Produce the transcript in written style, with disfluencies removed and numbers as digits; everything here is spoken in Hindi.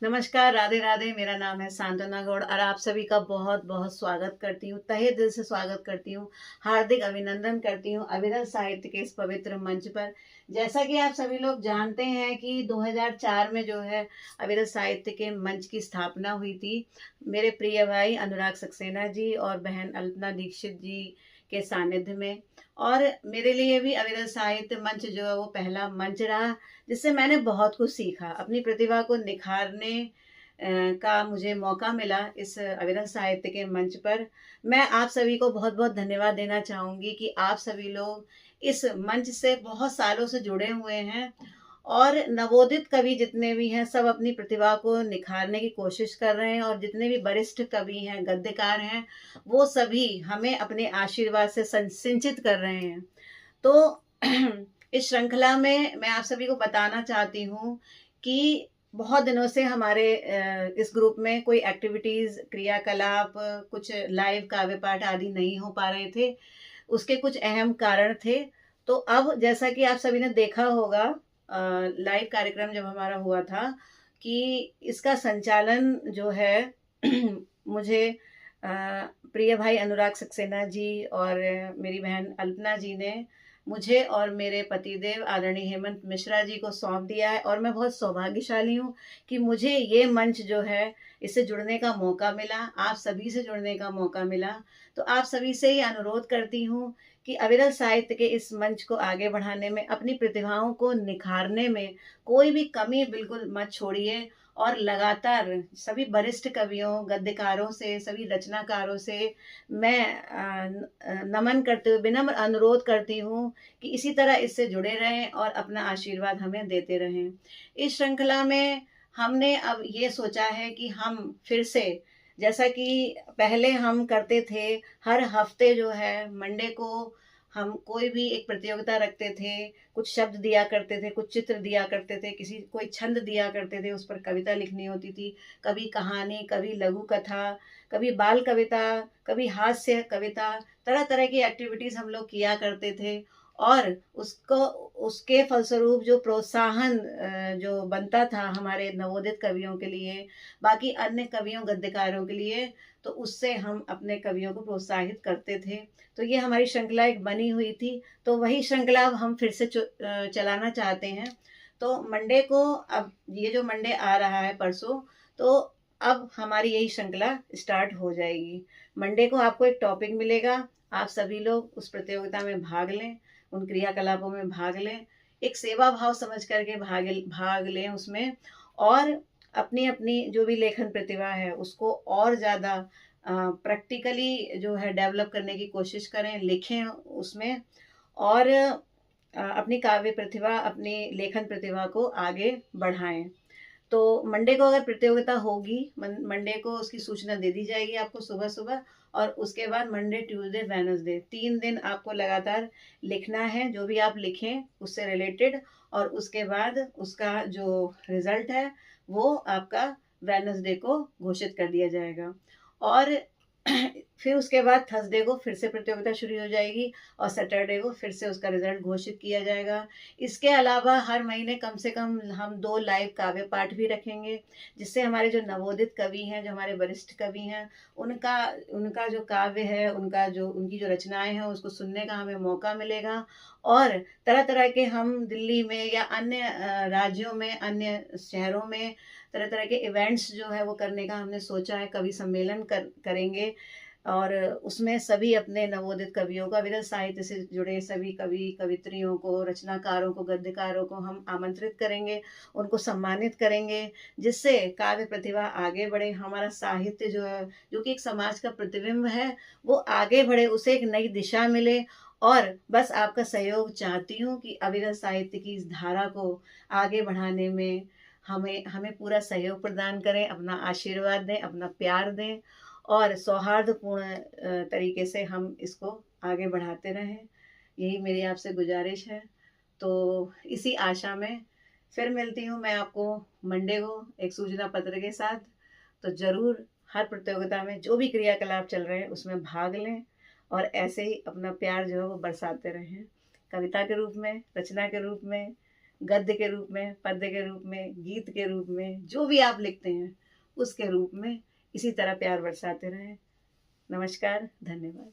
नमस्कार, राधे राधे। मेरा नाम है सांत्वना गौड़ और आप सभी का बहुत बहुत स्वागत करती हूँ, तहे दिल से स्वागत करती हूँ, हार्दिक अभिनंदन करती हूँ अविरल साहित्य के इस पवित्र मंच पर। जैसा कि आप सभी लोग जानते हैं कि 2004 में जो है अविरल साहित्य के मंच की स्थापना हुई थी। मेरे प्रिय भाई अनुराग सक्सेना जी और बहन अल्पना दीक्षित जी के सानिध्य में। और मेरे लिए भी अविरल साहित्य मंच जो है वो पहला मंच रहा, जिससे मैंने बहुत कुछ सीखा। अपनी प्रतिभा को निखारने का मुझे मौका मिला इस अविरल साहित्य के मंच पर। मैं आप सभी को बहुत बहुत धन्यवाद देना चाहूँगी कि आप सभी लोग इस मंच से बहुत सालों से जुड़े हुए हैं और नवोदित कवि जितने भी हैं सब अपनी प्रतिभा को निखारने की कोशिश कर रहे हैं, और जितने भी वरिष्ठ कवि हैं, गद्यकार हैं, वो सभी हमें अपने आशीर्वाद से सिंचित कर रहे हैं। तो इस श्रृंखला में मैं आप सभी को बताना चाहती हूँ कि बहुत दिनों से हमारे इस ग्रुप में कोई एक्टिविटीज़, क्रियाकलाप, कुछ लाइव काव्य पाठ आदि नहीं हो पा रहे थे। उसके कुछ अहम कारण थे। तो अब जैसा कि आप सभी ने देखा होगा, लाइव कार्यक्रम जब हमारा हुआ था कि इसका संचालन जो है मुझे अ, प्रिय भाई अनुराग सक्सेना जी और मेरी बहन अल्पना जी ने मुझे और मेरे पतिदेव आदरणीय हेमंत मिश्रा जी को सौंप दिया है। और मैं बहुत सौभाग्यशाली हूँ कि मुझे ये मंच जो है इससे जुड़ने का मौका मिला, आप सभी से जुड़ने का मौका मिला। तो आप सभी से ही अनुरोध करती हूँ कि अविरल साहित्य के इस मंच को आगे बढ़ाने में, अपनी प्रतिभाओं को निखारने में कोई भी कमी बिल्कुल मत छोड़िए। और लगातार सभी वरिष्ठ कवियों, गद्यकारों से, सभी रचनाकारों से मैं नमन करते हुए विनम्र अनुरोध करती हूँ कि इसी तरह इससे जुड़े रहें और अपना आशीर्वाद हमें देते रहें। इस श्रृंखला में हमने अब ये सोचा है कि हम फिर से, जैसा कि पहले हम करते थे, हर हफ्ते जो है मंडे को हम कोई भी एक प्रतियोगिता रखते थे। कुछ शब्द दिया करते थे, कुछ चित्र दिया करते थे, किसी कोई छंद दिया करते थे, उस पर कविता लिखनी होती थी। कभी कहानी, कभी लघु कथा, कभी बाल कविता, कभी हास्य कविता, तरह तरह की एक्टिविटीज़ हम लोग किया करते थे। और उसको उसके फलस्वरूप जो प्रोत्साहन जो बनता था हमारे नवोदित कवियों के लिए, बाकी अन्य कवियों, गद्यकारों के लिए, तो उससे हम अपने कवियों को प्रोत्साहित करते थे। तो ये हमारी श्रृंखला एक बनी हुई थी। तो वही श्रृंखला अब हम फिर से चलाना चाहते हैं। तो मंडे को, अब ये जो मंडे आ रहा है परसों, तो अब हमारी यही श्रृंखला स्टार्ट हो जाएगी। मंडे को आपको एक टॉपिक मिलेगा, आप सभी लोग उस प्रतियोगिता में भाग लें, उन क्रियाकलापों में भाग लें, एक सेवा भाव समझ करके भाग लें उसमें। और अपनी अपनी जो भी लेखन प्रतिभा है उसको और ज़्यादा प्रैक्टिकली जो है डेवलप करने की कोशिश करें, लिखें उसमें। और अपनी काव्य प्रतिभा, अपनी लेखन प्रतिभा को आगे बढ़ाएं। तो मंडे को अगर प्रतियोगिता होगी, मंडे को उसकी सूचना दे दी जाएगी आपको सुबह सुबह। और उसके बाद मंडे, ट्यूसडे, वेडनेसडे 3 दिन आपको लगातार लिखना है, जो भी आप लिखें उससे रिलेटेड। और उसके बाद उसका जो रिजल्ट है वो आपका वेडनेसडे को घोषित कर दिया जाएगा। और फिर उसके बाद थर्सडे को फिर से प्रतियोगिता शुरू हो जाएगी और सैटरडे को फिर से उसका रिजल्ट घोषित किया जाएगा। इसके अलावा हर महीने कम से कम हम 2 लाइव काव्य पाठ भी रखेंगे, जिससे हमारे जो नवोदित कवि हैं, जो हमारे वरिष्ठ कवि हैं, उनका उनका जो काव्य है, उनकी जो रचनाएं हैं, उसको सुनने का हमें मौका मिलेगा। और तरह तरह के, हम दिल्ली में या अन्य राज्यों में, अन्य शहरों में तरह तरह के इवेंट्स जो है वो करने का हमने सोचा है। कवि सम्मेलन करेंगे और उसमें सभी अपने नवोदित कवियों को, अविरल साहित्य से जुड़े सभी कवि कवित्रियों को, रचनाकारों को, गद्यकारों को हम आमंत्रित करेंगे, उनको सम्मानित करेंगे, जिससे काव्य प्रतिभा आगे बढ़े, हमारा साहित्य जो है, जो कि एक समाज का प्रतिबिंब है, वो आगे बढ़े, उसे एक नई दिशा मिले। और बस आपका सहयोग चाहती हूँ कि अविरल साहित्य की इस धारा को आगे बढ़ाने में हमें हमें पूरा सहयोग प्रदान करें, अपना आशीर्वाद दें, अपना प्यार दें, और सौहार्दपूर्ण तरीके से हम इसको आगे बढ़ाते रहें। यही मेरी आपसे गुजारिश है। तो इसी आशा में फिर मिलती हूँ मैं आपको मंडे को एक सूचना पत्र के साथ। तो ज़रूर हर प्रतियोगिता में जो भी क्रियाकलाप चल रहे हैं उसमें भाग लें, और ऐसे ही अपना प्यार जो है वो बरसाते रहें, कविता के रूप में, रचना के रूप में, गद्य के रूप में, पद्य के रूप में, गीत के रूप में, जो भी आप लिखते हैं उसके रूप में इसी तरह प्यार बरसाते रहें। नमस्कार, धन्यवाद।